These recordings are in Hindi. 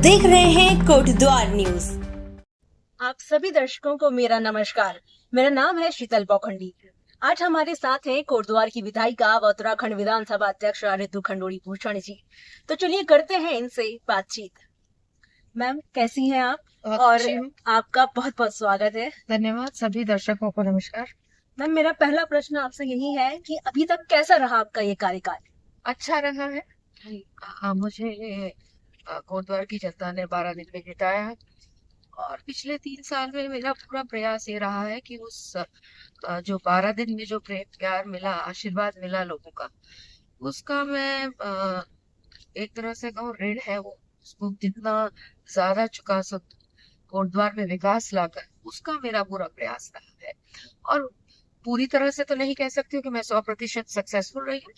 देख रहे हैं कोटद्वार न्यूज। आप सभी दर्शकों को मेरा नमस्कार। मेरा नाम है शीतल पोखंडी। आज हमारे साथ हैं कोटद्वार की विधायिका व उत्तराखंड विधानसभा अध्यक्ष ऋतु खंडूड़ी भूषण जी। तो चलिए करते हैं इनसे बातचीत। मैम कैसी हैं आप? और आपका बहुत बहुत स्वागत है। धन्यवाद। सभी दर्शकों को नमस्कार। मैम मेरा पहला प्रश्न आपसे यही है कि अभी तक कैसा रहा आपका ये कार्यकाल? अच्छा रहा है। मुझे कोटद्वार की जनता ने 12 दिन में जिताया है और पिछले 3 साल में मेरा पूरा प्रयास ये रहा है कि उस जो 12 दिन में जो प्रेम प्यार मिला, आशीर्वाद मिला लोगों का, उसका मैं एक तरह से कहूँ ऋण है वो, उसको जितना ज्यादा चुका सकूं कोटद्वार में विकास लाकर, उसका मेरा पूरा प्रयास रहा है। और पूरी तरह से तो नहीं कह सकती हूँ कि मैं 100% सक्सेसफुल रही हूँ,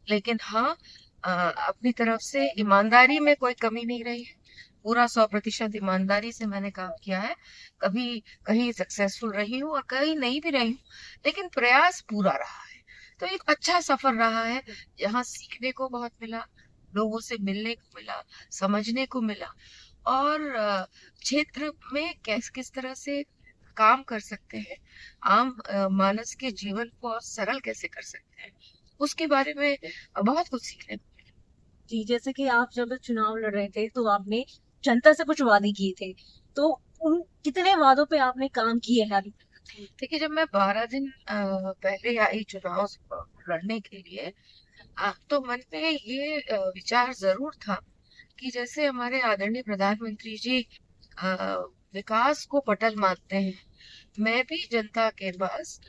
लेकिन हाँ अपनी तरफ से ईमानदारी में कोई कमी नहीं रही है। पूरा 100% ईमानदारी से मैंने काम किया है। कभी कहीं सक्सेसफुल रही हूँ और कहीं नहीं भी रही हूँ, लेकिन प्रयास पूरा रहा है। तो एक अच्छा सफर रहा है, जहाँ सीखने को बहुत मिला, लोगों से मिलने को मिला, समझने को मिला, और क्षेत्र में किस तरह से काम कर सकते हैं, आम मानस के जीवन को और सरल कैसे कर सकते हैं, उसके बारे में बहुत कुछ सीखने को। जी, जैसे कि आप जब चुनाव लड़ रहे थे तो आपने जनता से कुछ वादे किए थे, तो उन कितने वादों पे आपने काम किए हैं अभी? देखिए, जब मैं 12 दिन पहले आई चुनाव लड़ने के लिए, तो मन में ये विचार जरूर था कि जैसे हमारे आदरणीय प्रधानमंत्री जी विकास को पटल मानते हैं, मैं भी जनता के पास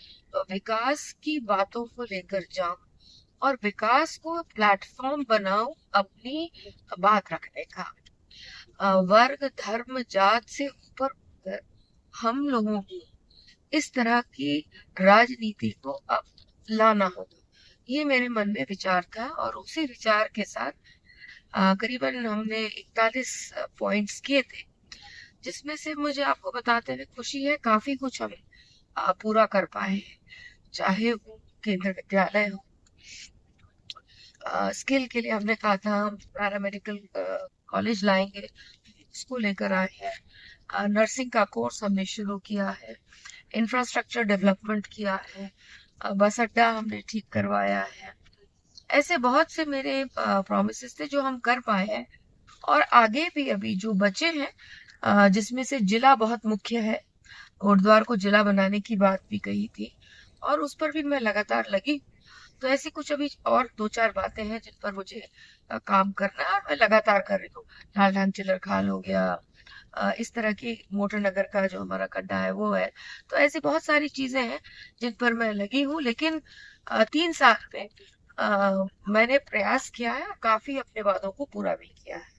विकास की बातों को लेकर जाऊं और विकास को प्लेटफॉर्म बनाऊं अपनी बात रखने का। वर्ग धर्म जात से ऊपर उठकर हम लोगों को इस तरह की राजनीति को अब लाना होगा, ये मेरे मन में विचार था। और उसी विचार के साथ करीबन हमने 41 पॉइंट्स किए थे, जिसमें से मुझे आपको बताते हुए खुशी है काफी कुछ हम पूरा कर पाए हैं। चाहे वो केंद्र विद्यालय हो, स्किल के लिए हमने कहा था हम पैरामेडिकल कॉलेज लाएंगे, इसको लेकर आए हैं। नर्सिंग का कोर्स हमने शुरू किया है, इंफ्रास्ट्रक्चर डेवलपमेंट किया है, बस अड्डा हमने ठीक करवाया है। ऐसे बहुत से मेरे प्रॉमिसेस थे जो हम कर पाए हैं, और आगे भी अभी जो बचे हैं, जिसमें से जिला बहुत मुख्य है। कोटद्वार को जिला बनाने की बात भी कही थी और उस पर भी मैं लगातार लगी। तो ऐसी कुछ अभी और 2-4 बातें हैं जिन पर मुझे काम करना है और मैं लगातार कर रही हूँ। ढाल चिलर खाल हो गया, इस तरह की मोटर नगर का जो हमारा गड्ढा है वो है। तो ऐसी बहुत सारी चीजें हैं जिन पर मैं लगी हूँ, लेकिन 3 साल में मैंने प्रयास किया है और काफी अपने वादों को पूरा भी किया है।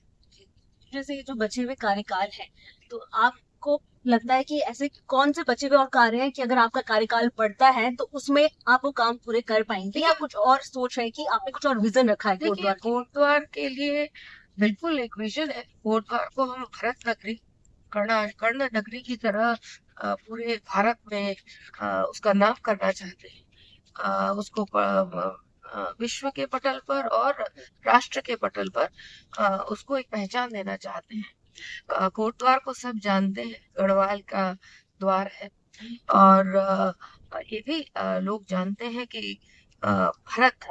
जैसे ये जो बचे हुए कार्यकाल है, तो आपको लगता है कि ऐसे कौन से बचे हुए और कार्य हैं कि अगर आपका कार्यकाल बढ़ता है तो उसमें आप वो काम पूरे कर पाएंगे, या कुछ और सोच है कि आपने कुछ और विजन रखा है कोटद्वार के लिए? बिल्कुल एक विजन है। कोटद्वार को हम भरत नगरी, कर्ण नगरी की तरह पूरे भारत में उसका नाम करना चाहते हैं। उसको विश्व के पटल पर और राष्ट्र के पटल पर उसको एक पहचान देना चाहते हैं। कोटद्वार को सब जानते हैं, गढ़वाल का द्वार है, और ये भी लोग जानते हैं कि भारत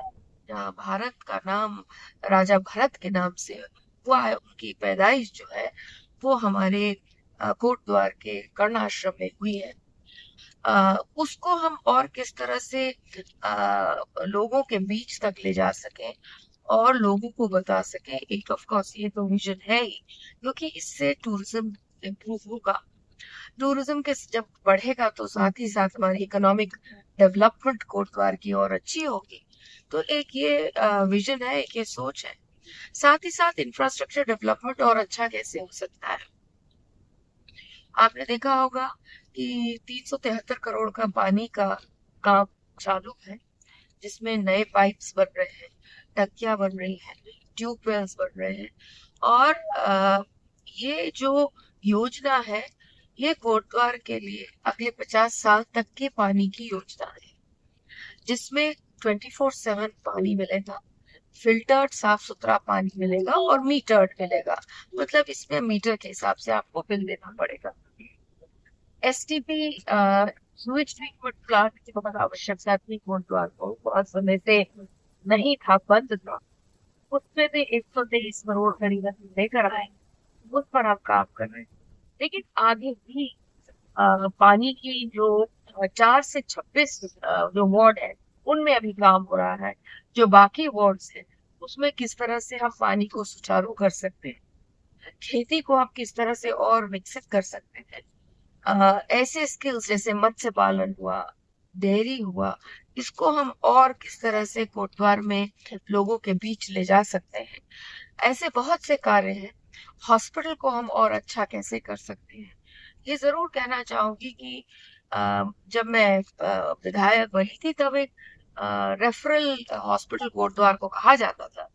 का नाम राजा भरत के नाम से हुआ है। उनकी पैदाइश जो है वो हमारे कोटद्वार के कर्ण आश्रम में हुई है। उसको हम और किस तरह से लोगों के बीच तक ले जा सके और लोगों को बता सके, एक ऑफ कोर्स ये तो विजन है ही, क्योंकि इससे टूरिज्म इम्प्रूव होगा। टूरिज्म के जब बढ़ेगा तो साथ ही साथ हमारी इकोनॉमिक डेवलपमेंट कोटद्वार की और अच्छी होगी। तो एक ये विजन है, एक ये सोच है। साथ ही साथ इंफ्रास्ट्रक्चर डेवलपमेंट और अच्छा कैसे हो सकता है। आपने देखा होगा कि 373 करोड़ का पानी का काम चालू है, जिसमें नए पाइप्स बन रहे हैं, टंकियां बन रही हैं, ट्यूबवेल्स बन रहे हैं। और ये जो योजना है ये कोटद्वार के लिए अगले 50 साल तक के पानी की योजना है, जिसमें 24/7 पानी मिलेगा, फिल्टर्ड साफ सुथरा पानी मिलेगा और मीटर्ड मिलेगा। मतलब इसमें मीटर के हिसाब से आपको बिल देना पड़ेगा। एसटीपी स्यूएज ट्रीटमेंट प्लांट की बहुत आवश्यकता थी कोटद्वार को, बहुत समय से नहीं था, बंद था। उसमें भी 123 करोड़ करीब लेकर आए, उस पर आप काम कर रहे हैं। लेकिन आगे भी पानी की जो 4 से 26 जो वार्ड है उनमें अभी काम हो रहा है। जो बाकी वार्ड्स है उसमें किस तरह से हम पानी को सुचारू कर सकते हैं, खेती को आप किस तरह से और विकसित कर सकते हैं। ऐसे स्किल्स जैसे मत्स्य पालन हुआ, डेयरी हुआ, इसको हम और किस तरह से कोटद्वार में लोगों के बीच ले जा सकते हैं। ऐसे बहुत से कार्य हैं। हॉस्पिटल को हम और अच्छा कैसे कर सकते हैं। ये जरूर कहना चाहूंगी कि जब मैं विधायक बनी थी तब एक रेफरल हॉस्पिटल कोटद्वार को कहा जाता था,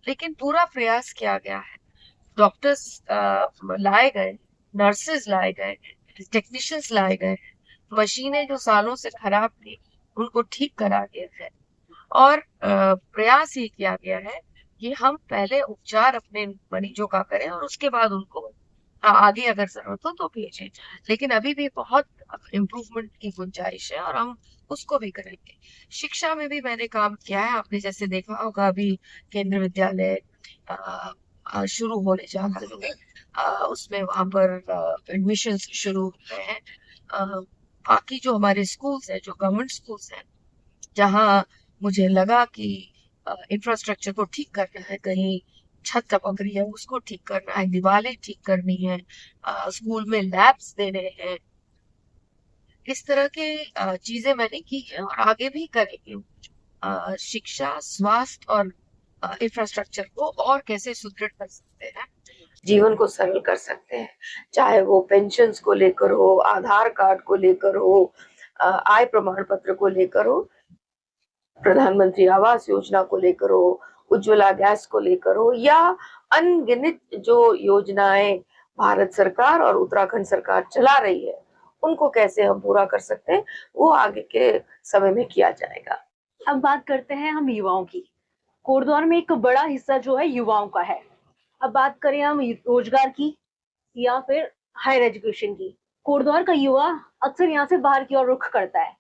लेकिन पूरा प्रयास किया गया है। डॉक्टर्स लाए गए, नर्सेज लाए गए, टेक्नीशियंस लाए गए, मशीनें जो सालों से खराब थी उनको ठीक करा दिया है। और प्रयास ये किया गया है कि हम पहले उपचार अपने मरीजों का करें और उसके बाद उनको आगे अगर जरूरत हो तो भेजें। लेकिन अभी भी बहुत इम्प्रूवमेंट की गुंजाइश है और हम उसको भी करेंगे। शिक्षा में भी मैंने काम किया है। आपने जैसे देखा होगा अभी केंद्रीय विद्यालय शुरू होने जा रहे हैं, उसमें वहां पर एडमिशन शुरू हो गए हैं। बाकी जो हमारे स्कूल्स हैं, जो गवर्नमेंट स्कूल्स हैं, जहाँ मुझे लगा कि इंफ्रास्ट्रक्चर को ठीक करना है, कहीं छत टपक रही है उसको ठीक करना है, दीवारें ठीक करनी है, स्कूल में लैब्स देने हैं, इस तरह के चीजें मैंने की है और आगे भी करेंगे। शिक्षा, स्वास्थ्य और इंफ्रास्ट्रक्चर को और कैसे सुदृढ़ कर सकते हैं, जीवन को सरल कर सकते हैं, चाहे वो पेंशन्स को लेकर हो, आधार कार्ड को लेकर हो, आय प्रमाण पत्र को लेकर हो, प्रधानमंत्री आवास योजना को लेकर हो, उज्ज्वला गैस को लेकर हो, या अनगिनत जो योजनाएं भारत सरकार और उत्तराखंड सरकार चला रही है उनको कैसे हम पूरा कर सकते हैं, वो आगे के समय में किया जाएगा। अब बात करते हैं हम युवाओं की। कोटद्वार में एक बड़ा हिस्सा जो है युवाओं का है। अब बात करें हम रोजगार की या फिर हायर एजुकेशन की, कोटद्वार का युवा अक्सर यहाँ से बाहर की ओर रुख करता है।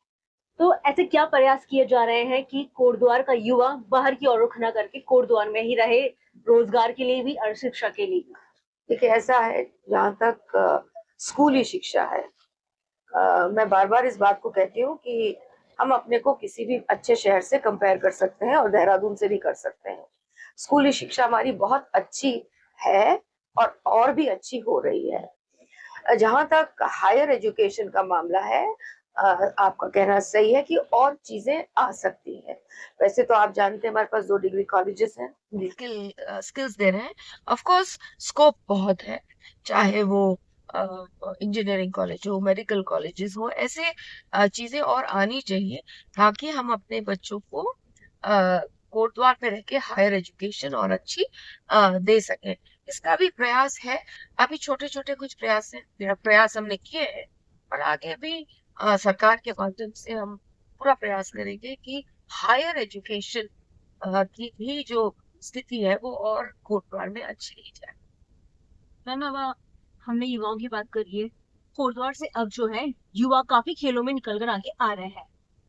तो ऐसे क्या प्रयास किए जा रहे हैं कि कोटद्वार का युवा बाहर की ओर रुख न करके कोटद्वार में ही रहे, रोजगार के लिए भी और शिक्षा के लिए? देखिए, ऐसा है, जहाँ तक स्कूली शिक्षा है, मैं बार बार इस बात को कहती हूँ कि हम अपने को किसी भी अच्छे शहर से कंपेयर कर सकते हैं और देहरादून से भी कर सकते हैं। स्कूली शिक्षा हमारी बहुत अच्छी है और भी अच्छी हो रही है। जहाँ तक हायर एजुकेशन का मामला है, आपका कहना सही है कि और चीजें आ सकती है। वैसे तो आप जानते हैं हमारे पास 2 डिग्री कॉलेजेस हैं, स्किल्स दे रहे हैं। ऑफ कोर्स स्कोप बहुत है, चाहे वो इंजीनियरिंग कॉलेज हो, मेडिकल कॉलेजेस हो, ऐसे चीजें और आनी चाहिए ताकि हम अपने बच्चों को कोटद्वार पे रह के हायर एजुकेशन और अच्छी दे सकें। इसका भी प्रयास है। अभी छोटे छोटे कुछ प्रयास हमने किए हैं और आगे भी सरकार के माध्यम से हम पूरा प्रयास करेंगे कि हायर एजुकेशन की भी जो स्थिति है वो और कोटद्वार में अच्छी की जाए। मैम, अब हमने युवाओं की बात करी है। कोटद्वार से अब जो है युवा काफी खेलों में निकल कर आगे आ रहे हैं।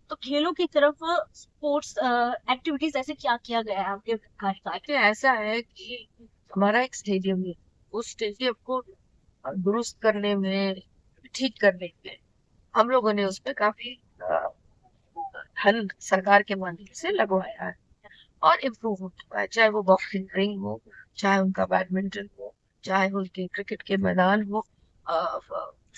तो खेलों की तरफ स्पोर्ट्स एक्टिविटीज ऐसे क्या किया गया है आपके कार्यकाल? ऐसा है कि हमारा एक स्टेडियम है, उस स्टेडियम को दुरुस्त करने में, ठीक करने में हम लोगों ने उसमें काफी धन सरकार के माध्यम से लगवाया है और इम्प्रूवमेंट हुआ है। चाहे वो बॉक्सिंग रिंग हो, चाहे उनका बैडमिंटन हो, चाहे उनके क्रिकेट के मैदान हो,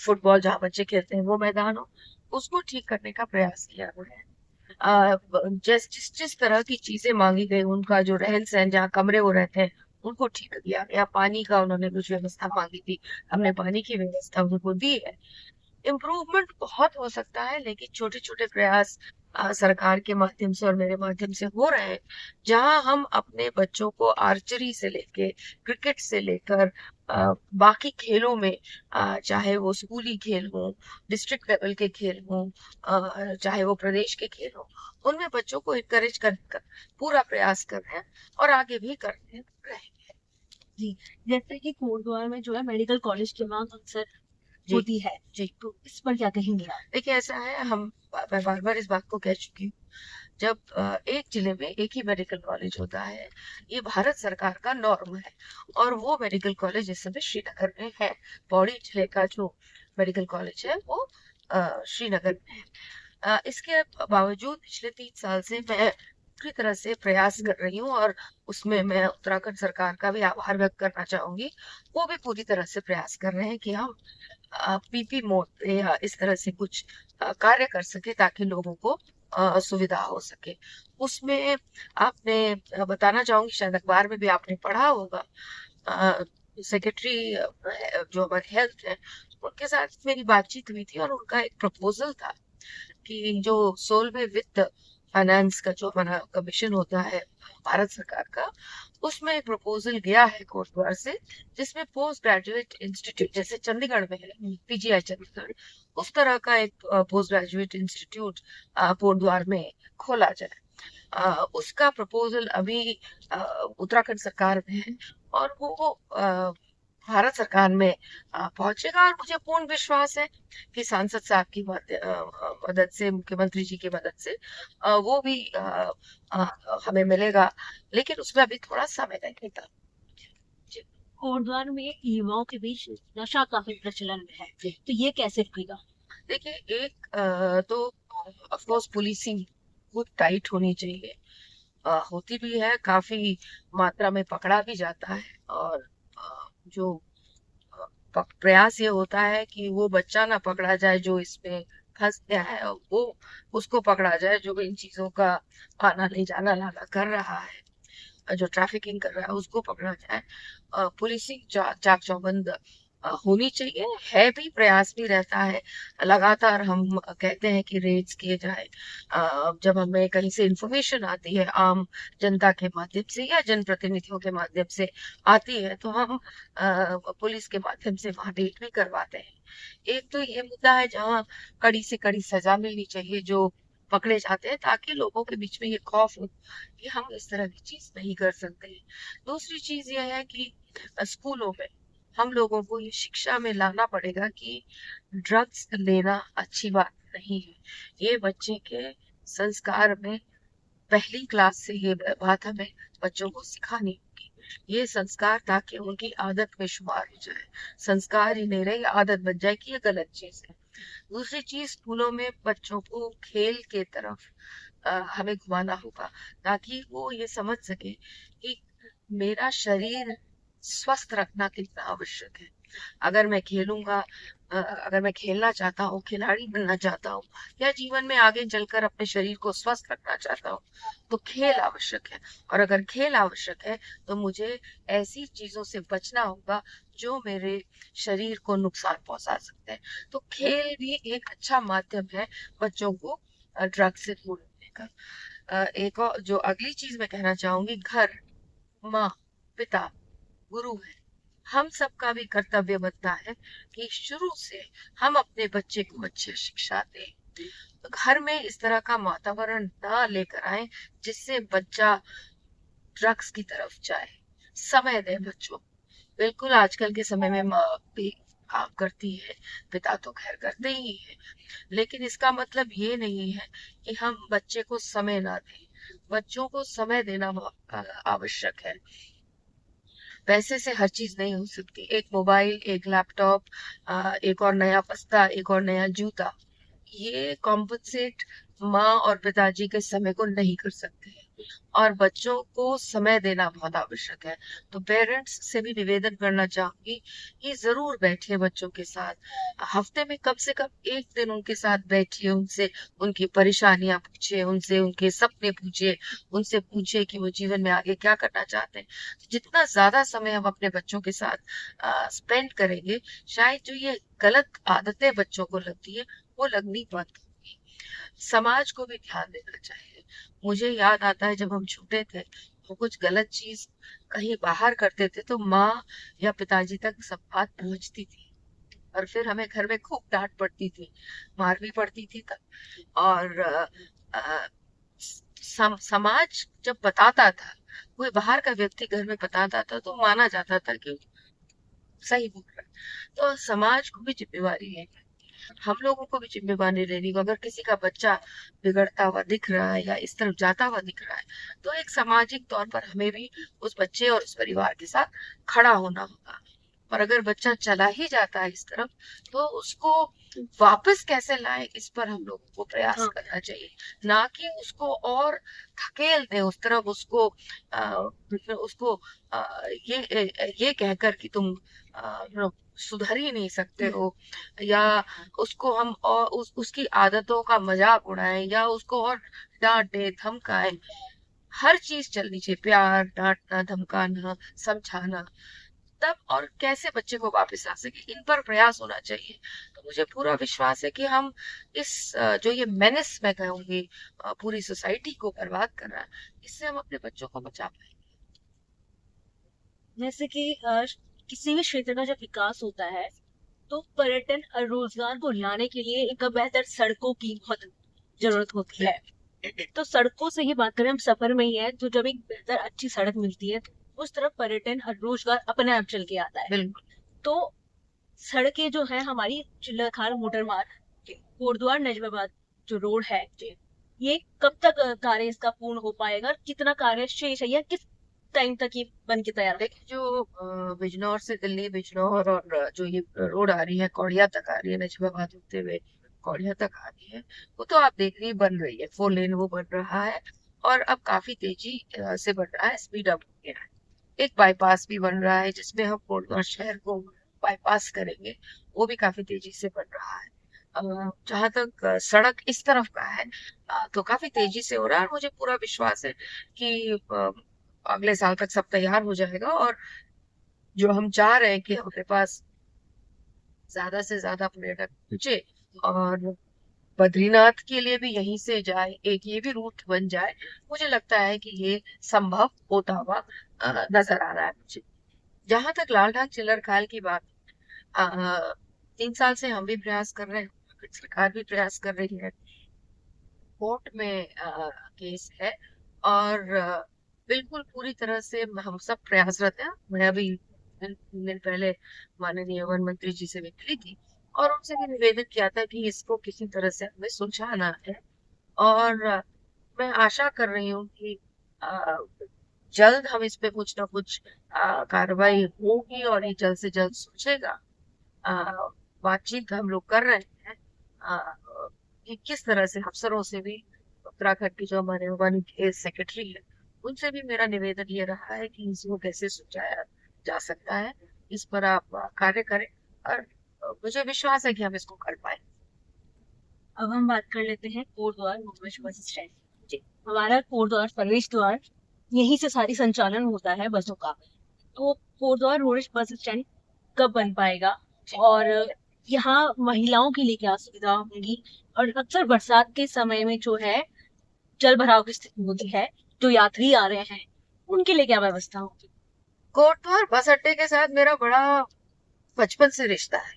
फुटबॉल जहाँ बच्चे खेलते हैं वो मैदान हो, उसको ठीक करने का प्रयास किया हुआ है। जिस तरह की चीजें मांगी गई, उनका जो रहन सहन, जहाँ कमरे वो रहते हैं उनको ठीक किया गया। पानी का उन्होंने कुछ व्यवस्था मांगी थी, हमने पानी की व्यवस्था उनको दी है। इम्प्रूवमेंट बहुत हो सकता है, लेकिन छोटे छोटे प्रयास सरकार के माध्यम से और मेरे माध्यम से हो रहे हैं, जहां हम अपने बच्चों को आर्चरी से लेके क्रिकेट से लेकर बाकी खेलों में, चाहे वो स्कूली खेल हो, डिस्ट्रिक्ट लेवल के खेल हो, चाहे वो प्रदेश के खेल हो, उनमें बच्चों को इनकरेज करने का पूरा प्रयास कर रहे हैं और आगे भी करते रहेंगे। जी, जैसे कि कोटद्वार में जो है मेडिकल कॉलेज की मांग अक्सर जी होती है, जी। तो इस पर क्या कहेंगे आप? देखिए, ऐसा है, मैं बार बार इस बात को कह चुकी हूँ, जब एक जिले में एक ही मेडिकल कॉलेज होता है, ये भारत सरकार का नॉर्म है। और वो मेडिकल कॉलेज इस समय श्रीनगर में है। पौड़ी जिले का जो मेडिकल कॉलेज है वो श्रीनगर में है। इसके बावजूद पिछले 3 साल से मैं पूरी तरह से प्रयास कर रही हूँ, और उसमें मैं उत्तराखंड सरकार का भी आभार व्यक्त करना चाहूंगी। वो भी पूरी तरह से प्रयास कर रहे हैं कि हम पीपी मोड पे या इस तरह से कुछ कार्य कर सके, ताकि लोगों को सुविधा हो सके। उसमें आपने बताना चाहूंगी, शायद अखबार में भी आपने पढ़ा होगा, सेक्रेटरी जो हमारे हेल्थ है, उनके साथ मेरी बातचीत हुई थी, और उनका एक प्रपोजल था कि जो 16वें वित्त फाइनेंस का जो हमारा कमीशन होता है भारत सरकार का, उसमें एक प्रपोजल गया है कोटद्वार से, जिसमें पोस्ट ग्रेजुएट इंस्टीट्यूट, जैसे चंडीगढ़ में है पीजीआई चंडीगढ़, उस तरह का एक पोस्ट ग्रेजुएट इंस्टीट्यूट कोटद्वार में खोला जाए। उसका प्रपोजल अभी उत्तराखंड सरकार में है, और वो भारत सरकार में पहुंचेगा। और मुझे पूर्ण विश्वास है कि सांसद साहब की मदद से, मुख्यमंत्री जी की मदद से वो भी हमें मिलेगा, लेकिन उसमें अभी थोड़ा समय लगेगा। जी कोटद्वार में युवाओं के बीच नशा काफी प्रचलन में है, जी। तो ये कैसे रुकेगा? देखिए, एक तो ऑफ कोर्स पुलिसिंग बहुत टाइट होनी चाहिए। होती भी है, काफी मात्रा में पकड़ा भी जाता है, और जो प्रयास ये होता है कि वो बच्चा ना पकड़ा जाए जो इसमें फंस गया है, और वो उसको पकड़ा जाए जो इन चीजों का आना ले जाना लाना कर रहा है, जो ट्रैफिकिंग कर रहा है उसको पकड़ा जाए। पुलिसिंग चाक चौबंद होनी चाहिए, है भी, प्रयास भी रहता है लगातार। हम कहते हैं कि रेड्स किए जाए, जब हमें कहीं से इंफॉर्मेशन आती है, आम जनता के माध्यम से या जनप्रतिनिधियों के माध्यम से आती है, तो हम पुलिस के माध्यम से वहां रेड भी करवाते हैं। एक तो ये मुद्दा है जहाँ कड़ी से कड़ी सजा मिलनी चाहिए जो पकड़े जाते हैं, ताकि लोगों के बीच में ये खौफ हो कि हम इस तरह की चीज नहीं कर सकते हैं। दूसरी चीज ये है कि स्कूलों में हम लोगों को ये शिक्षा में लाना पड़ेगा कि ड्रग्स लेना अच्छी बात नहीं है। ये बच्चे के संस्कार में पहली क्लास से ये बात हमें बच्चों को सिखानी होगी। ये संस्कार, ताकि उनकी आदत में शुमार हो जाए। संस्कार ही नहीं रहे, आदत बन जाए कि ये गलत चीज है। दूसरी चीज, स्कूलों में बच्चों को खेल के तरफ हमें घुमाना होगा, ताकि वो ये समझ सके कि मेरा शरीर स्वस्थ रखना कितना आवश्यक है। अगर मैं खेलूंगा, अगर मैं खेलना चाहता हूँ, खिलाड़ी बनना चाहता हूँ, या जीवन में आगे चलकर अपने शरीर को स्वस्थ रखना चाहता हूँ, तो खेल आवश्यक है। और अगर खेल आवश्यक है, तो मुझे ऐसी चीजों से बचना होगा जो मेरे शरीर को नुकसान पहुंचा सकते हैं। तो खेल भी एक अच्छा माध्यम है बच्चों को ड्रग्स से दूर रखने का। एक और जो अगली चीज मैं कहना चाहूंगी, घर, माँ, पिता, गुरु है, हम सबका भी कर्तव्य बनता है कि शुरू से हम अपने बच्चे को अच्छी शिक्षा दें। तो घर में इस तरह का वातावरण ना लेकर आए जिससे बच्चा ड्रग्स की तरफ जाए। समय दें बच्चों। बिल्कुल, आजकल के समय में माँ भी काम करती है, पिता तो खैर करते ही है, लेकिन इसका मतलब ये नहीं है कि हम बच्चे को समय ना दें। बच्चों को समय देना आवश्यक है। पैसे से हर चीज नहीं हो सकती। एक मोबाइल, एक लैपटॉप, एक और नया बस्ता, एक और नया जूता, ये कॉम्पनसेट माँ और पिताजी के समय को नहीं कर सकते हैं। और बच्चों को समय देना बहुत आवश्यक है। तो पेरेंट्स से भी निवेदन करना चाहूंगी कि जरूर बैठिए बच्चों के साथ। हफ्ते में कम से कम एक दिन उनके साथ बैठिए, उनसे उनकी परेशानियां पूछिए, उनसे उनके सपने पूछिए, उनसे पूछिए कि वो जीवन में आगे क्या करना चाहते हैं। जितना ज्यादा समय हम अपने बच्चों के साथ स्पेंड करेंगे, शायद जो ये गलत आदतें बच्चों को लगती है वो लगनी बंद होगी। समाज को भी ध्यान देना चाहिए। मुझे याद आता है जब हम छोटे थे, वो कुछ गलत चीज कहीं बाहर करते थे तो माँ या पिताजी तक सब बात पहुंचती थी, और फिर हमें घर में खूब डांट पड़ती थी, मार भी पड़ती थी तब। और अ, समाज जब बताता था, कोई बाहर का व्यक्ति घर में बताता था तो माना जाता था कि सही बोल रहा है। तो समाज को भी जिम्मेवारी है, हम लोगों को भी जिम्मेवारी लेनी होगी। अगर किसी का बच्चा बिगड़ता हुआ दिख रहा है या इस तरफ जाता हुआ दिख रहा है, तो एक सामाजिक तौर पर हमें भी उस बच्चे और उस परिवार के साथ खड़ा होना होगा। और अगर बच्चा चला ही जाता है इस तरफ, तो उसको वापस कैसे लाए, इस पर हम लोगों को प्रयास हाँ। करना चाहिए, ना कि उसको और धकेल दे उस तरफ, उसको ये कहकर कि तुम सुधर ही नहीं सकते हो, या उसको हम और उसकी आदतों का मजाक उड़ाएं, या उसको और डांटे धमकाएं। हर चीज चलनी चाहिए, प्यार, डांटना, धमकाना, समझाना, तब और कैसे बच्चे को वापस ला सके, इन पर प्रयास होना चाहिए। तो मुझे पूरा विश्वास है कि हम जो ये मेनेस मैं कहूंगी पूरी सोसाइटी को बर्बाद कर रहा है, इससे हम अपने बच्चों को बचा पाएंगे। जैसे कि किसी भी क्षेत्र का जब विकास होता है तो पर्यटन और रोजगार को लाने के लिए एक बेहतर सड़कों की बहुत जरूरत होती है। तो सड़कों से ही बात करें, हम सफर में ही है, तो जब एक बेहतर अच्छी सड़क मिलती है तो उस तरफ पर्यटन और रोजगार अपने आप चल के आता है। बिल्कुल। तो सड़कें जो है हमारी, चिल्लाखाल मोटर मार्ग, कोटद्वार नजमाबाद जो रोड है, ये कब तक कार्य इसका पूर्ण हो पाएगा, कितना कार्य शेष है, या किस टाइम तक ये बन के तैयार होगा? देखिए, जो बिजनौर से दिल्ली, बिजनौर और जो ये रोड आ रही है कौड़िया तक आ रही है, नजमाबाद होते हुए कौड़िया तक आ रही है, वो तो आप देख रही बन रही है, 4 लेन वो बन रहा है। और अब काफी तेजी से बन रहा है, स्पीड अप हो गया है। एक बाईपास भी बन रहा है जिसमें हम कोटद्वार शहर को बाईपास करेंगे, वो भी काफी तेजी से बन रहा है। जहां तक सड़क इस तरफ का है, तो काफी तेजी से हो रहा है, और मुझे पूरा विश्वास है कि अगले साल तक सब तैयार हो जाएगा। और जो हम चाह रहे हैं कि हमारे पास ज्यादा से ज्यादा पर्यटक पहुंचे, और बद्रीनाथ के लिए भी यहीं से जाए, एक ये भी रूट बन जाए, मुझे लगता है कि ये संभव होता हुआ नजर आ रहा है मुझे। जहां तक लाल ढाक चिल्लर खाल की बात, अ, 3 साल से हम भी प्रयास कर रहे हैं, सरकार भी प्रयास कर रही है, कोर्ट में केस है, और बिल्कुल पूरी तरह से हम सब प्रयासरत हैं। मैं अभी दिन पहले माननीय वन मंत्री जी से भी मिली थी, और उनसे भी निवेदन किया था कि इसको किसी तरह से हमें सुलझाना है। और मैं आशा कर रही हूँ कि अ, जल्द हम इस पे कुछ ना कुछ कार्रवाई होगी, और ये जल्द से जल्द सुलझेगा। अ, बातचीत हम लोग कर रहे हैं कि किस तरह से अफसरों से भी, उत्तराखंड की जो हमारे वन के सेक्रेटरी है, उनसे भी मेरा निवेदन ये रहा है कि इसको कैसे सुलझाया जा सकता है, इस पर आप कार्य करें, और मुझे विश्वास है कि हम इसको कर पाएंगे। अब हम बात कर लेते हैं कोटद्वार मुख्य बस स्टैंड। जी, हमारा कोटद्वार प्रवेश द्वार, यहीं से सारी संचालन होता है बसों का। तो कोटद्वार रोड बस स्टैंड कब बन पाएगा, और यहाँ महिलाओं के लिए क्या सुविधा होंगी, और अक्सर बरसात के समय में जो है जल भराव की स्थिति होती है, जो यात्री आ रहे हैं उनके लिए क्या व्यवस्था होगी? कोटद्वार बस अड्डे के साथ मेरा बड़ा बचपन से रिश्ता है।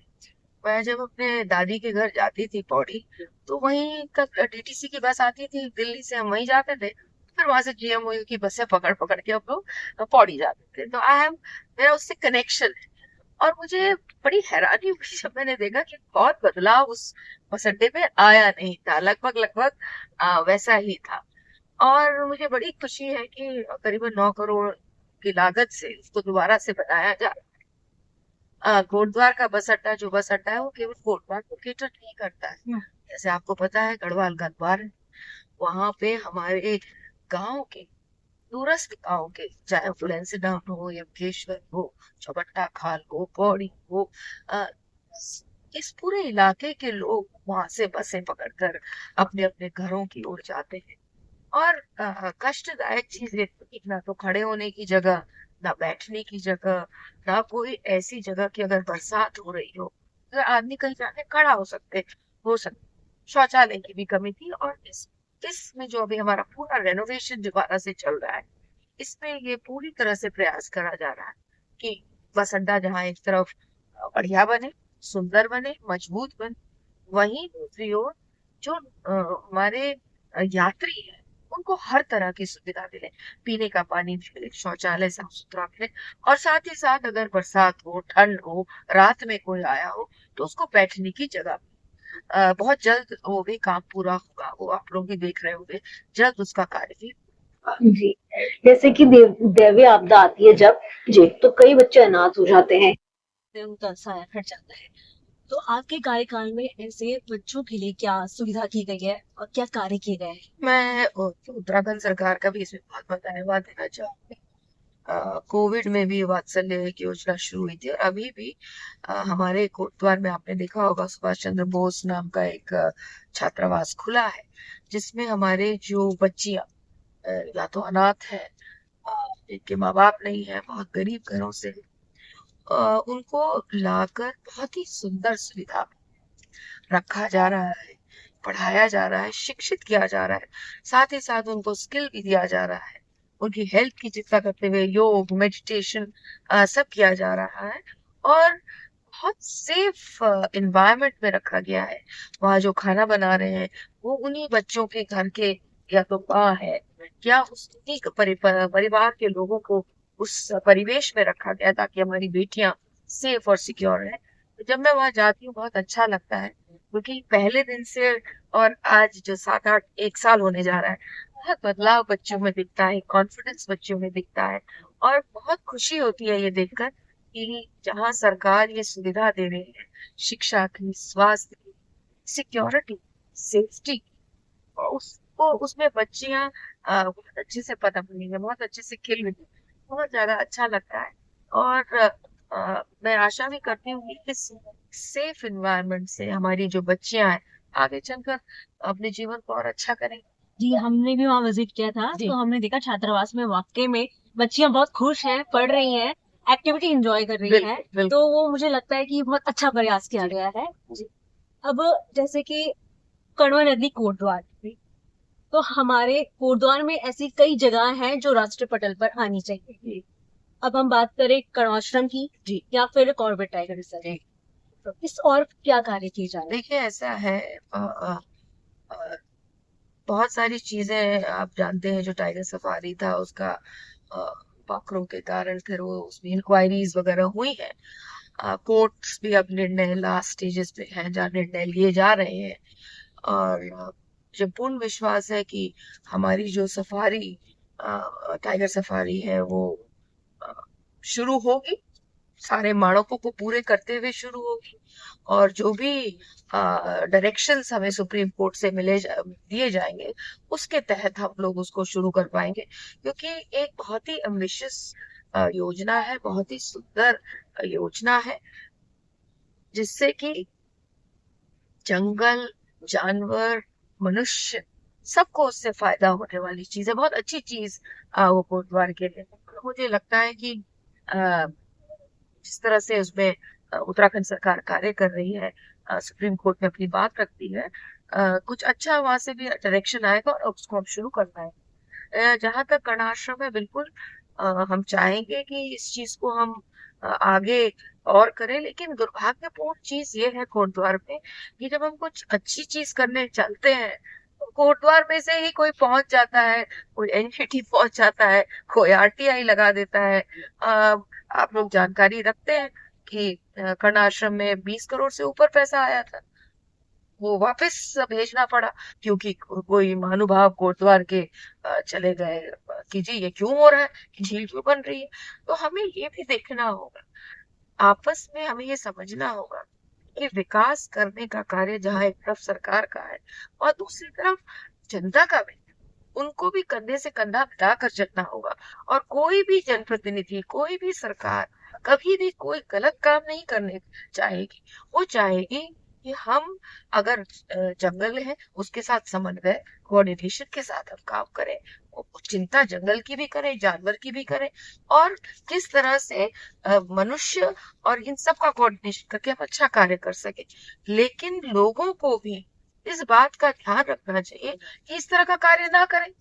मैं जब अपने दादी के घर जाती थी पौड़ी, तो वहीं तक डीटीसी की बस आती थी, दिल्ली से हम वहीं जाते थे, फिर वहां से जीएमओयू की बसें पकड़ पकड़ के हम लोग पौड़ी जाते थे। तो मेरा उससे कनेक्शन है। और मुझे बड़ी हैरानी हुई जब मैंने देखा कि बहुत बदलाव उस बस अड्डे में आया नहीं था, लगभग लगभग वैसा ही था। और मुझे बड़ी खुशी है कि करीबन 9 करोड़ की लागत से उसको दोबारा से बनाया जा रहा है। कोटद्वार का बस अड्डा, जो बस अड्डा है, वो केवल कोटद्वार को कैटर नहीं करता है। जैसे आपको पता है, गढ़वाल गद्वार, वहां पे हमारे गांव के, दूरस्थ गांव के, चाहे फ्लुएंसी डाउन हो, यमकेश्वर हो, चौबट्टा खाल हो, पौड़ी हो, अ, इस पूरे इलाके के लोग वहां से बसें पकड़कर अपने अपने घरों की ओर जाते हैं। और कष्टदायक चीज ये थी कि ना तो खड़े होने की जगह, ना बैठने की जगह, ना कोई ऐसी जगह कि अगर बरसात हो रही हो, अगर आदमी कहीं जाके खड़ा हो सकते, शौचालय की भी कमी थी। और इसमें जो अभी हमारा पूरा रेनोवेशन दोबारा से चल रहा है, इसमें ये पूरी तरह से प्रयास करा जा रहा है कि बस अड्डा जहाँ एक तरफ बढ़िया बने, सुंदर बने, मजबूत बने, वहीं दूसरी ओर जो हमारे यात्री हैं उनको हर तरह की सुविधा मिले, पीने का पानी मिले, शौचालय साफ सुथरा मिले, और साथ ही साथ अगर बरसात हो, ठंड हो, रात में कोई आया हो तो उसको बैठने की जगह मिले। बहुत जल्द वो भी काम पूरा होगा, वो आप लोग भी देख रहे होंगे, जल्द उसका कार्य भी होगा। जी, जैसे कि दैवीय आपदा आती है जब जी, तो कई बच्चे अनाथ हो जाते हैं। से उनका साया हट जाता है। तो आपके कार्यकाल में ऐसे बच्चों के लिए क्या सुविधा की गई है और क्या कार्य किए गए हैं? मैं उत्तराखंड सरकार का भी इसमें बहुत बहुत धन्यवाद देना चाहूंगी। कोविड में भी वात्सल्य एक योजना शुरू हुई थी, और अभी भी हमारे कोटद्वार में आपने देखा होगा सुभाष चंद्र बोस नाम का एक छात्रावास खुला है, जिसमें हमारे जो बच्चियां या तो अनाथ है, जिनके माँ बाप नहीं है, बहुत गरीब घरों से, उनको लाकर बहुत ही सुंदर सुविधा रखा जा रहा है, पढ़ाया जा रहा है, शिक्षित किया जा रहा है, साथ ही साथ उनको स्किल भी दिया जा रहा है, उनकी हेल्थ की चिंता करते हुए योग, मेडिटेशन सब किया जा रहा है, और बहुत सेफ इन्वायरमेंट में रखा गया है। वहाँ जो खाना बना रहे हैं वो उन्हीं बच्चों के घर के या तो माँ है, या उन्हीं परिवार के लोगों को उस परिवेश में रखा गया ताकि हमारी बेटियां सेफ और सिक्योर रहे। तो जब मैं वहां जाती हूँ बहुत अच्छा लगता है, क्योंकि पहले दिन से और आज जो 7-8 1 साल होने जा रहा है, बहुत बदलाव बच्चों में दिखता है, कॉन्फिडेंस बच्चों में दिखता है, और बहुत खुशी होती है ये देखकर कि जहाँ सरकार ये सुविधा दे रही है, शिक्षा की, स्वास्थ्य की, सिक्योरिटी, सेफ्टी, और उसको उसमें बच्चियां बहुत अच्छे से पनप रही है, बहुत अच्छे से खिल रही है, बहुत ज्यादा अच्छा लगता है। और मैं आशा भी करती हूँ कि इस सेफ इन्वायरमेंट से हमारी जो बच्चियां हैं आगे चलकर अपने जीवन को और अच्छा करेंगी। जी, हमने भी वहाँ विजिट किया था, जी। तो हमने देखा छात्रावास में वाकई में बच्चियां बहुत खुश हैं, पढ़ रही हैं, एक्टिविटी एंजॉय कर रही हैं। बिल्कुल तो वो मुझे लगता है कि बहुत अच्छा प्रयास किया गया है। जी। अब जैसे कि कड़वा नदी कोटद्वार, तो हमारे कोटद्वार में ऐसी कई जगह हैं जो राष्ट्रीय पटल पर आनी चाहिए। अब हम बात करें कण्वाश्रम की जी। या फिर कॉर्बेट टाइगर रिजर्व, जी। तो इस और क्या कार्य किए जा रहे हैं? देखिए ऐसा है, अ, बहुत सारी चीजें आप जानते हैं, जो टाइगर सफारी था उसका पाखरों के कारण फिर वो उसमें इंक्वायरीज वगैरह हुई है, कोर्ट्स भी अब निर्णय लास्ट स्टेजेस पे हैं जहाँ निर्णय लिए जा रहे हैं, और मुझे पूर्ण विश्वास है कि हमारी जो सफारी टाइगर सफारी है वो अ, शुरू होगी, सारे मानकों को पूरे करते हुए शुरू होगी, और जो भी डायरेक्शंस हमें सुप्रीम कोर्ट से दिए जाएंगे उसके तहत हम लोग उसको शुरू कर पाएंगे, क्योंकि एक बहुत ही एम्बिशियस योजना है, बहुत ही सुंदर योजना है, जिससे कि जंगल, जानवर, मनुष्य सबको उससे फायदा होने वाली चीज है, बहुत अच्छी चीज वो कोटद्वार के लिए। मुझे लगता है कि अ, जिस तरह से उसमें उत्तराखंड सरकार कार्य कर रही है, सुप्रीम कोर्ट में अपनी बात रखती है, कुछ अच्छा वहां से भी डायरेक्शन आएगा और उसको हम शुरू कर पाएंगे। जहां तक कर्णाश्रम है, बिल्कुल हम चाहेंगे कि इस चीज को हम आगे और करें, लेकिन दुर्भाग्यपूर्ण चीज ये है कोटद्वार में कि जब हम कुछ अच्छी चीज करने चलते हैं तो कोटद्वार में से ही कोई पहुंच जाता है, कोई एनजीटी पहुंच जाता है, कोई आरटीआई लगा देता है। आप लोग जानकारी रखते हैं कि कर्ण आश्रम में 20 करोड़ से ऊपर पैसा आया था, वो वापस भेजना पड़ा क्योंकि कोई महानुभाव कोटद्वार के चले गए कि जी ये क्यों हो रहा है, झील क्यों बन रही है। तो हमें ये भी देखना होगा, आपस में हमें ये समझना होगा कि विकास करने का कार्य जहाँ एक तरफ सरकार का है और दूसरी तरफ जनता का भी, उनको भी कंधे से कंधा मिलाकर चलना होगा। और कोई भी जनप्रतिनिधि, कोई भी सरकार कभी भी कोई गलत काम नहीं करने चाहेगी, वो चाहेगी कि हम अगर जंगल है उसके साथ समन्वय, कोऑर्डिनेशन के साथ हम काम करें, वो चिंता जंगल की भी करें, जानवर की भी करें, और किस तरह से मनुष्य और इन सब का कोऑर्डिनेशन करके हम अच्छा कार्य कर सके। लेकिन लोगों को भी इस बात का ध्यान रखना चाहिए कि इस तरह का कार्य ना करें।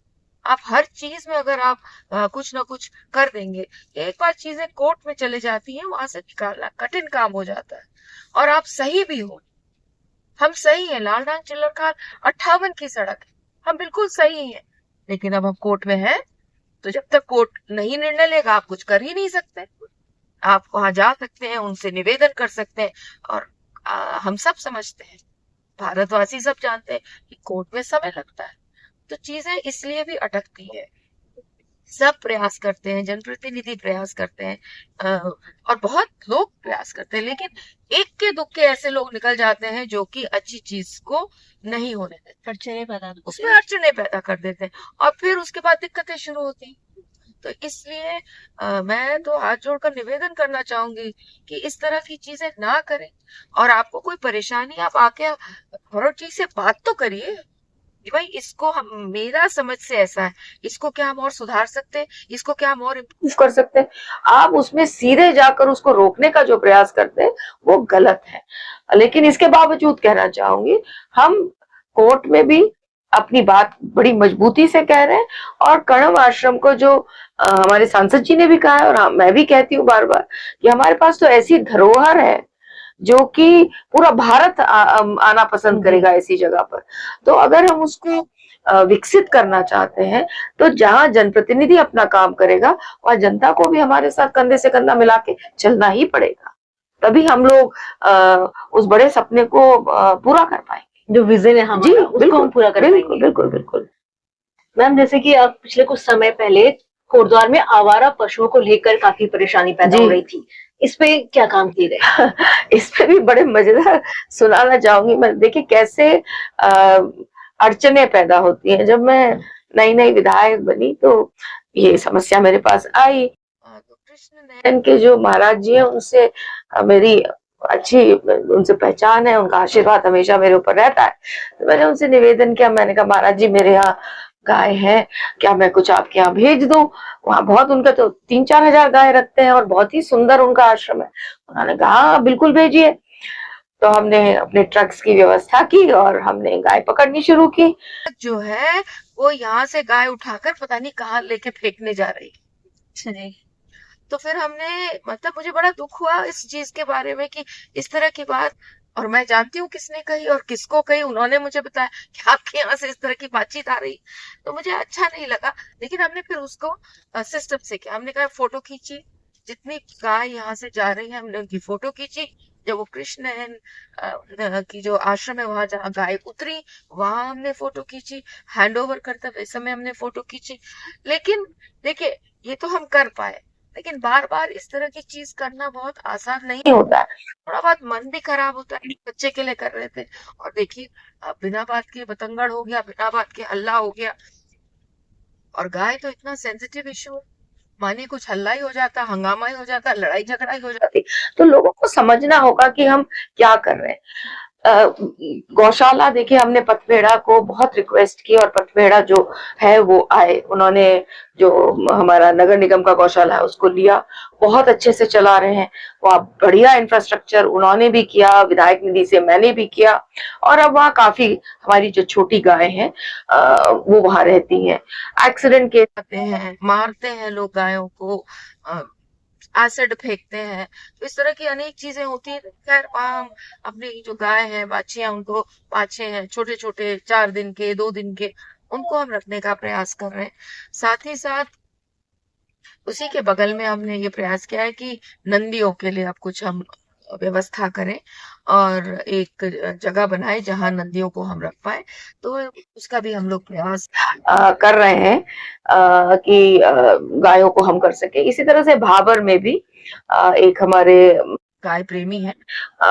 आप हर चीज में अगर आप कुछ ना कुछ कर देंगे, एक बार चीजें कोर्ट में चले जाती हैं, वहां से निकालना कठिन काम हो जाता है। और आप सही भी हो, हम सही है, लाल डांग चिल्लरखाल 58 की सड़क है, हम बिल्कुल सही है, लेकिन अब हम कोर्ट में हैं, तो जब तक कोर्ट नहीं निर्णय लेगा आप कुछ कर ही नहीं सकते। आप वहां जा सकते हैं, उनसे निवेदन कर सकते हैं, और हम सब समझते हैं, भारतवासी सब जानते हैं कि कोर्ट में समय लगता है, तो चीजें इसलिए भी अटकती है। सब प्रयास करते हैं, जनप्रतिनिधि प्रयास करते हैं, और बहुत लोग प्रयास करते हैं, लेकिन एक के दुक्के ऐसे लोग निकल जाते हैं जो कि अच्छी चीज को नहीं होने देते, अड़चने पैदा उसमें अड़चने पैदा कर देते हैं, और फिर उसके बाद दिक्कतें शुरू होती हैं। तो इसलिए मैं तो हाथ जोड़कर निवेदन करना चाहूंगी कि इस तरह की चीजें ना करें। और आपको कोई परेशानी, आप आके अथॉरिटी से बात तो करिए कि भाई इसको हम, मेरा समझ से ऐसा है, इसको क्या हम और सुधार सकते हैं, इसको क्या हम और इम्प्रूव कर सकते हैं। आप उसमें सीधे जाकर उसको रोकने का जो प्रयास करते हैं वो गलत है। लेकिन इसके बावजूद कहना चाहूंगी, हम कोर्ट में भी अपनी बात बड़ी मजबूती से कह रहे हैं, और कण्व आश्रम को जो हमारे सांसद जी ने भी कहा है, और मैं भी कहती हूँ बार बार कि हमारे पास तो ऐसी धरोहर है जो कि पूरा भारत आना पसंद करेगा ऐसी जगह पर। तो अगर हम उसको विकसित करना चाहते हैं, तो जहां जनप्रतिनिधि अपना काम करेगा, वहां जनता को भी हमारे साथ कंधे से कंधा मिला के चलना ही पड़ेगा, तभी हम लोग उस बड़े सपने को पूरा कर पाएंगे। जो विजन है जी हमारा उसको हम पूरा कर बिल्कुल पाएंगे। बिल्कुल बिल्कुल। मैम, जैसे कि आप पिछले कुछ समय पहले कोटद्वार में आवारा पशुओं को लेकर काफी परेशानी पैदा जी। हो रही थी, इस पे क्या काम किए गए? इस पे भी बड़े मजेदार सुनाना चाहूंगी मैं। देखिए कैसे अड़चने पैदा होती हैं। जब मैं नई नई विधायक बनी तो ये समस्या मेरे पास आई। तो कृष्ण नयन के जो महाराज जी हैं, उनसे मेरी अच्छी उनसे पहचान है, उनका आशीर्वाद हमेशा मेरे ऊपर रहता है। तो मैंने उनसे निवेदन किया, मैंने कहा महाराज जी मेरे यहाँ गाय है, क्या मैं कुछ आपके यहाँ भेज दूं? वहाँ बहुत, उनका तो 3-4 हजार गाय रखते हैं और बहुत ही सुंदर उनका आश्रम है। उन्होंने कहा हाँ बिल्कुल भेजिए। तो हमने अपने ट्रक्स की व्यवस्था की और हमने गाय पकड़नी शुरू की। जो है वो यहाँ से गाय उठाकर पता नहीं कहाँ लेके फेंकने जा रही। तो फिर हमने, मतलब मुझे बड़ा दुख हुआ इस चीज के बारे में कि इस तरह की बात, और मैं जानती हूँ किसने कही और किसको कही, उन्होंने मुझे बताया कि आपके यहाँ से इस तरह की बातचीत आ रही, तो मुझे अच्छा नहीं लगा। लेकिन हमने फिर उसको सिस्टम से किया, हमने कहा फोटो खींची, जितनी गाय यहाँ से जा रही है हमने उनकी फोटो खींची। जब वो कृष्ण नयन की जो आश्रम है वहां जहाँ गाय उतरी, वहां हमने फोटो खींची, हैंड ओवर करते हुए समय हमने फोटो खींची। लेकिन देखिए ये तो हम कर पाए, लेकिन बार बार इस तरह की चीज करना बहुत आसान नहीं होता है, थोड़ा बहुत मन भी खराब होता है। बच्चे के लिए कर रहे थे, और देखिए बिना बात के बतंगड़ हो गया, बिना बात के हल्ला हो गया। और गाय तो इतना सेंसिटिव इशू है, मानिए कुछ हल्ला ही हो जाता, हंगामा ही हो जाता, लड़ाई झगड़ा ही हो जाती, तो लोगों को समझना होगा कि हम क्या कर रहे हैं। गौशाला, देखिए हमने पथपेड़ा को बहुत रिक्वेस्ट की, और पथपेड़ा जो है वो आए, उन्होंने जो हमारा नगर निगम का गौशाला है उसको लिया, बहुत अच्छे से चला रहे हैं। वहाँ बढ़िया इंफ्रास्ट्रक्चर उन्होंने भी किया, विधायक निधि से मैंने भी किया, और अब वहाँ काफी हमारी जो छोटी गाय हैं वो वहां रहती हैं। एक्सीडेंट केस आते हैं, मारते हैं लोग गायों को, एसिड फेंकते हैं, तो इस तरह की अनेक चीजें होती हैं। खैर हम अपनी जो गाय है, बाछियां, उनको, बाछे हैं छोटे छोटे 4 दिन के, 2 दिन के, उनको हम रखने का प्रयास कर रहे हैं। साथ ही साथ उसी के बगल में हमने ये प्रयास किया है कि नंदियों के लिए अब कुछ हम व्यवस्था करें और एक जगह बनाए जहां नंदियों को हम रख पाए, तो उसका भी हम लोग प्रयास कर रहे हैं कि गायों को हम कर सके। इसी तरह से भाबर में भी एक हमारे गाय प्रेमी है,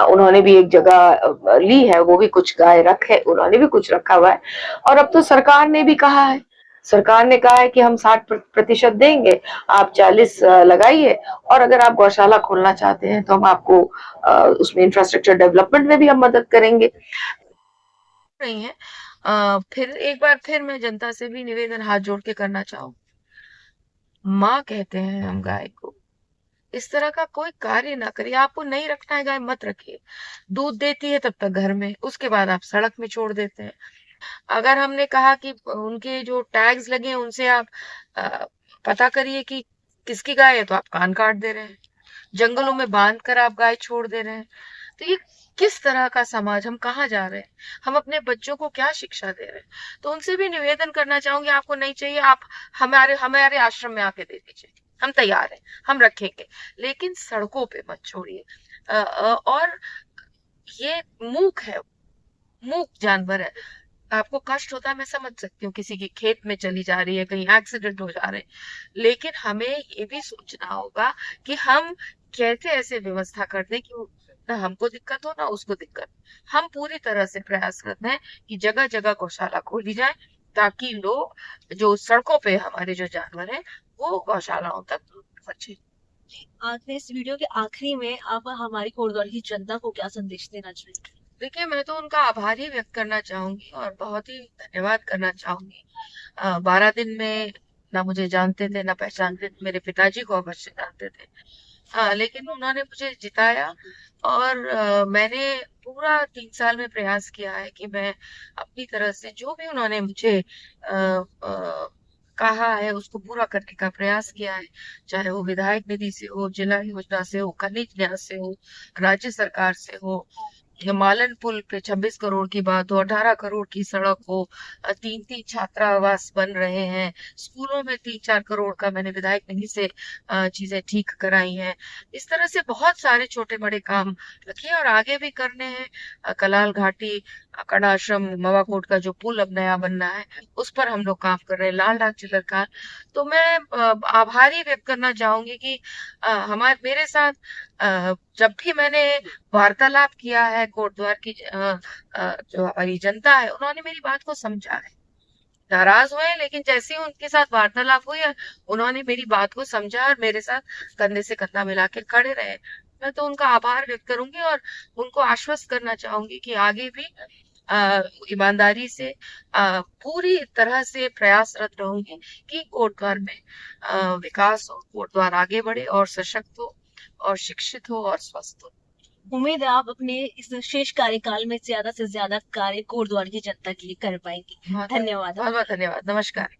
उन्होंने भी एक जगह ली है, वो भी कुछ गाय रखे, उन्होंने भी कुछ रखा हुआ है। और अब तो सरकार ने भी कहा है, सरकार ने कहा है कि हम 60% देंगे, आप 40 लगाइए, और अगर आप गौशाला खोलना चाहते हैं तो हम आपको उसमें इंफ्रास्ट्रक्चर डेवलपमेंट में भी हम मदद करेंगे। नहीं है। फिर एक बार फिर मैं जनता से भी निवेदन हाथ जोड़ के करना चाहूँ, माँ कहते हैं हम गाय को, इस तरह का कोई कार्य ना करिए। आपको नहीं रखना है गाय, मत रखिए। दूध देती है तब तक घर में, उसके बाद आप सड़क में छोड़ देते हैं। अगर हमने कहा कि उनके जो टैग्स लगे हैं उनसे आप पता करिए कि किसकी गाय है, तो आप कान काट दे रहे हैं। जंगलों में बांध कर आप गाय छोड़ दे रहे हैं। तो ये किस तरह का समाज, हम कहाँ जा रहे हैं, हम अपने बच्चों को क्या शिक्षा दे रहे हैं। तो उनसे भी निवेदन करना चाहूंगी, आपको नहीं चाहिए आप हमारे हमारे आश्रम में आके दे दीजिए, हम तैयार हैं, हम रखेंगे, लेकिन सड़कों पे मत छोड़िए। और ये मूक है, मूक जानवर है। आपको कष्ट होता है, मैं समझ सकती हूँ, किसी की खेत में चली जा रही है, कहीं एक्सीडेंट हो जा रहे हैं, लेकिन हमें ये भी सोचना होगा कि हम कैसे ऐसे व्यवस्था कर दें कि ना हमको दिक्कत हो ना उसको दिक्कत। हम पूरी तरह से प्रयास करते हैं कि जगह जगह गौशाला खोली जाए, ताकि लोग जो सड़कों पे हमारे जो जानवर हैं वो गौशालाओं तक पहुंचे। आपने इस वीडियो के आखिरी में आप हमारी कोटद्वार की जनता को क्या संदेश देना चाहेंगे? देखिए, मैं तो उनका आभार ही व्यक्त करना चाहूंगी और बहुत ही धन्यवाद करना चाहूंगी। 12 दिन में ना मुझे जानते थे ना पहचानते थे, मेरे पिताजी को अवश्य जानते थे। लेकिन उन्होंने मुझे जिताया और मैंने पूरा 3 साल में प्रयास किया है कि मैं अपनी तरह से जो भी उन्होंने मुझे कहा है उसको पूरा करने का प्रयास किया है। चाहे वो विधायक निधि से हो, जिला योजना से हो, खनिज न्यास से हो, राज्य सरकार से हो, मालन पुल पे 26 करोड़ की बात हो, 18 करोड़ की सड़क हो, 3-3 छात्रावास बन रहे हैं, स्कूलों में 3-4 करोड़ का मैंने विधायक निधि से चीजें ठीक कराई हैं। इस तरह से बहुत सारे छोटे बड़े काम रखे और आगे भी करने हैं। कलाल घाटी कड़ा आश्रम मवाकोट का जो पुल अब नया बनना है, उस पर हम लोग काम कर रहे हैं, लाल डाक चित्रकार। तो मैं आभारी व्यक्त करना चाहूंगी कि हमारे मेरे साथ जब भी मैंने वार्तालाप किया है कोटद्वार की जो हमारी जनता है, उन्होंने मेरी बात को समझा है। नाराज हुए लेकिन जैसे ही उनके साथ वार्तालाप हुई, उन्होंने मेरी बात को समझा और मेरे साथ कंधे से कंधा मिला के खड़े रहे। मैं तो उनका आभार व्यक्त करूंगी और उनको आश्वस्त करना चाहूंगी कि आगे भी ईमानदारी से पूरी तरह से प्रयासरत रहूंगी कि कोटद्वार में विकास हो, कोटद्वार आगे बढ़े और सशक्त हो और शिक्षित हो और स्वस्थ हो। उम्मीद है आप अपने इस शेष कार्यकाल में ज्यादा से ज्यादा कार्य कोटद्वार की जनता के लिए कर पाएंगे। बहुत धन्यवाद। बहुत धन्यवाद। नमस्कार।